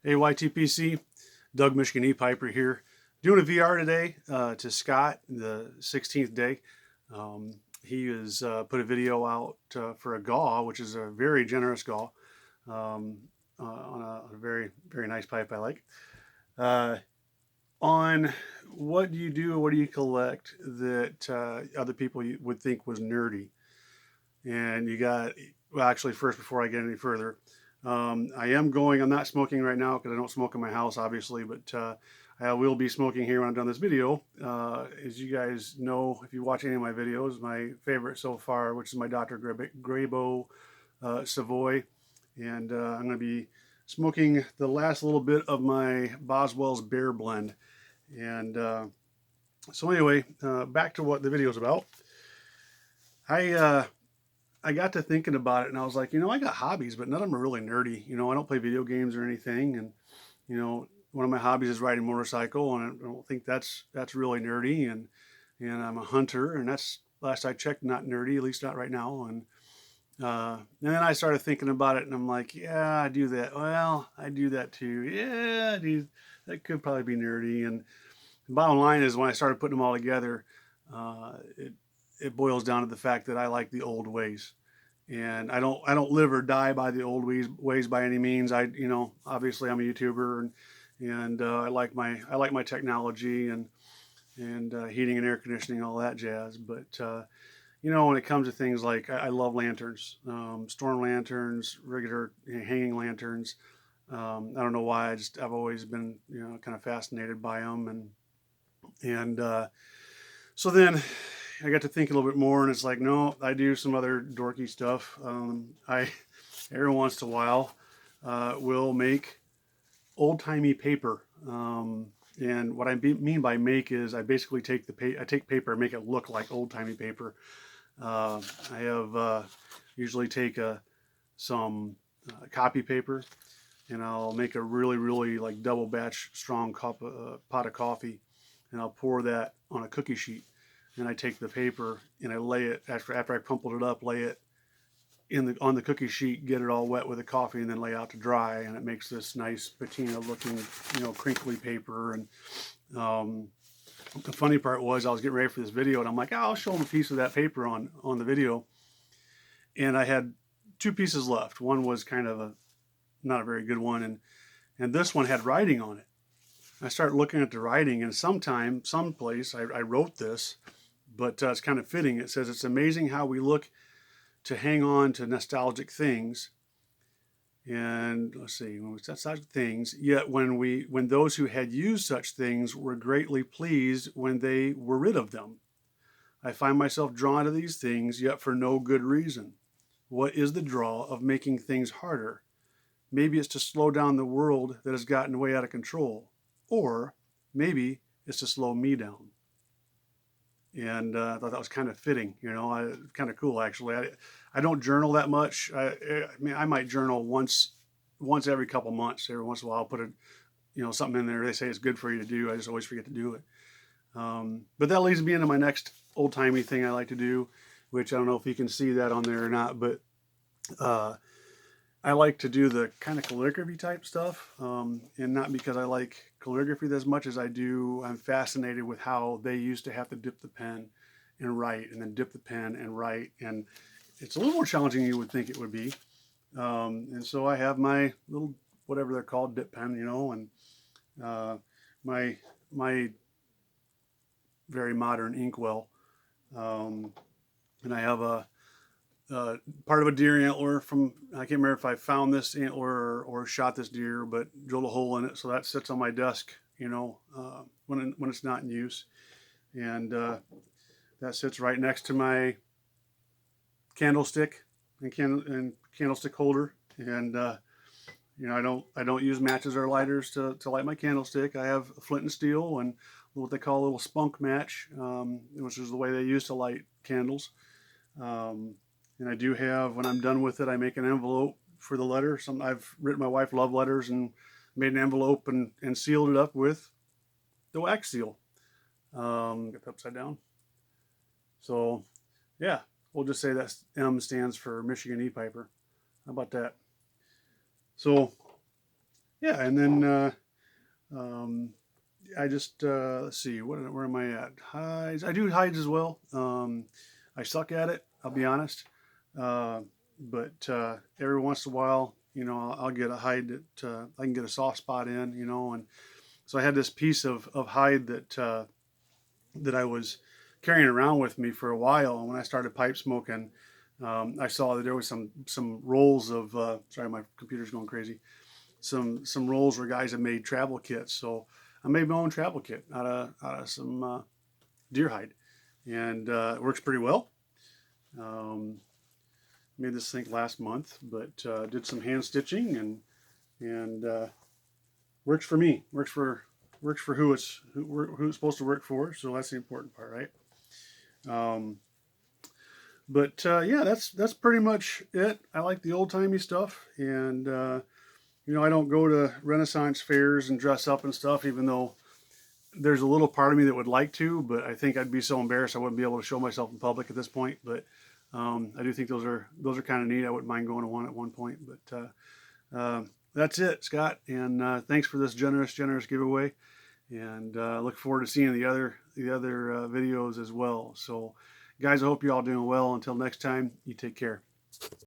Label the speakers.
Speaker 1: AYTPC, Doug Michigan E-Piper here. Doing a VR today to Scott, the 16th day. He has put a video out for a GAW, which is a very generous GAW, on a very, very nice pipe I like. On what do you do, what do you collect that other people would think was nerdy? And you got, well, actually, first, before I get any further, I'm not smoking right now because I don't smoke in my house, obviously, but I will be smoking here when I'm done this video. As you guys know, if you watch any of my videos, my favorite so far, which is my Dr. Grabo Savoy, and I'm going to be smoking the last little bit of my Boswell's Bear Blend. And so anyway, back to what the video is about. I got to thinking about it, and I was like, I got hobbies, but none of them are really nerdy. I don't play video games or anything, and one of my hobbies is riding a motorcycle, and I don't think that's really nerdy. And I'm a hunter, and that's, last I checked, not nerdy, at least not right now. And then I started thinking about it, and I'm like, yeah, I do that. Well, I do that too. Yeah, that could probably be nerdy. And the bottom line is, when I started putting them all together, it boils down to the fact that I like the old ways, and I don't live or die by the old ways by any means. Obviously I'm a YouTuber, and I like my technology and heating and air conditioning, all that jazz. But when it comes to things like, I love lanterns, storm lanterns, regular hanging lanterns. I don't know why. I've always been kind of fascinated by them, and so then I got to think a little bit more, and it's like, no, I do some other dorky stuff. I every once in a while will make old-timey paper. And what I mean by make is, I basically take paper and make it look like old-timey paper. I have usually take some copy paper, and I'll make a really, really like double batch strong pot of coffee, and I'll pour that on a cookie sheet. And I take the paper and I lay it, after I crumpled it up, lay it on the cookie sheet, get it all wet with the coffee, and then lay out to dry. And it makes this nice patina looking, crinkly paper. And the funny part was, I was getting ready for this video, and I'm like, I'll show them a piece of that paper on the video. And I had two pieces left. One was kind of not a very good one, and this one had writing on it. I started looking at the writing, and someplace I wrote this, but it's kind of fitting. It says, "It's amazing how we look to hang on to nostalgic things." And let's see, nostalgic things. Yet when those who had used such things were greatly pleased when they were rid of them. I find myself drawn to these things, yet for no good reason. What is the draw of making things harder? Maybe it's to slow down the world that has gotten way out of control. Or maybe it's to slow me down. And I thought that was kind of fitting, kind of cool, actually. I don't journal that much. I mean, I might journal once every couple months. Every once in a while, I'll put something in there they say it's good for you to do. I just always forget to do it. But that leads me into my next old-timey thing I like to do, which I don't know if you can see that on there or not, but I like to do the kind of calligraphy type stuff, and not because I like calligraphy as much as I'm fascinated with how they used to have to dip the pen and write, and then dip the pen and write, and it's a little more challenging than you would think it would be. And so I have my little, whatever they're called, dip pen, and my very modern inkwell, and I have a part of a deer antler from, I can't remember if I found this antler or shot this deer, but drilled a hole in it, so that sits on my desk, when it's not in use, and that sits right next to my candlestick and candlestick holder, and I don't use matches or lighters to light my candlestick. I have flint and steel and what they call a little spunk match, which is the way they used to light candles. And I do have, when I'm done with it, I make an envelope for the letter. I've written my wife love letters and made an envelope and sealed it up with the wax seal. Get that upside down. So, yeah, we'll just say that M stands for Michigan E-Piper. How about that? So, yeah, and then um, I just let's see, where am I at? Hides. I do hides as well. I suck at it. I'll be honest. Uh, but every once in a while, I'll get a hide that I can get a soft spot in, and so I had this piece of hide that I was carrying around with me for a while. And when I started pipe smoking, I saw that there was some rolls of sorry, my computer's going crazy. Some rolls where guys have made travel kits. So I made my own travel kit out of some deer hide, and it works pretty well. Um, Made this thing last month, but did some hand stitching and works for me. Works for who it's supposed to work for. So that's the important part, right? Um, but yeah, that's pretty much it. I like the old timey stuff, and I don't go to Renaissance fairs and dress up and stuff, even though there's a little part of me that would like to, but I think I'd be so embarrassed I wouldn't be able to show myself in public at this point. But I do think those are kind of neat. I wouldn't mind going to one at one point, but that's it, Scott. And thanks for this generous giveaway. And look forward to seeing the other videos as well. So, guys, I hope you're all doing well. Until next time, you take care.